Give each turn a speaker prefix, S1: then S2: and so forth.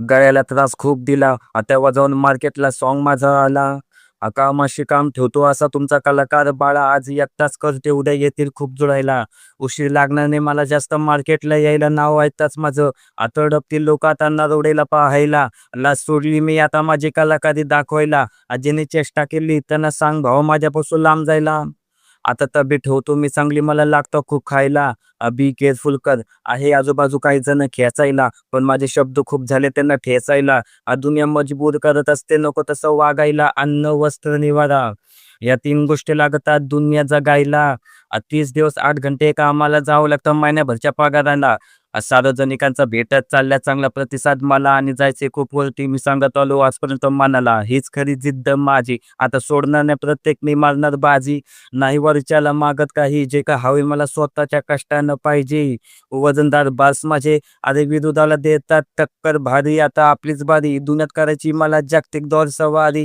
S1: गळ्याला त्रास खूप दिला. तेव्हा जाऊन मार्केटला सॉन्ग माझा आला. कामाशी काम ठेवतो असा तुमचा कलाकार बाळा, आज एकटाच करते उद्या येतील खूप जुळायला. उशीर लागणार नाही मला जास्त मार्केटला यायला, नाव ऐकताच माझं. तडपतील लोकं आता नरवडेला पाहायला. लाज सोडली मी आता माझी कलाकारी दाखवायला. ज्याने चेष्टा केली त्यांना सांग भावा माझ्यापासून लांब जायला. आता तब्येत ठेवतो मी चांगली, मला लागतं खूप खायला. बी केअरफुल कर. आहे आजूबाजू काही जण खेचायला, पण माझे शब्द खूप झाले त्यांना ठेचायला. दुनिया मजबूर करत असते नको तसं वागायला. अन्न, वस्त्र, निवारा या 3 गोष्टी लागतात दुनिया जगायला. 30 दिवस 8 घंटे कामाला जावं लागतं महिन्याभरच्या पगाराला. सार्वजनिकांचा भेटत चालल्या चांगला प्रतिसाद मला, आणि जायचे खूप वरती मी सांगत आलो आजपर्यंत मनाला. हीच खरी जिद्द माझी, आता सोडणार नाही प्रत्येक मी मारणार बाजी. नाही वरच्याला मागत काही, जे का हवे मला स्वतःच्या कष्टानं पाहिजे. वजनदार बास माझे, अरे विरोधाला देतात टक्कर भारी. आता आपलीच बारी दुनियात करायची मला जागतिक दौर सवारी.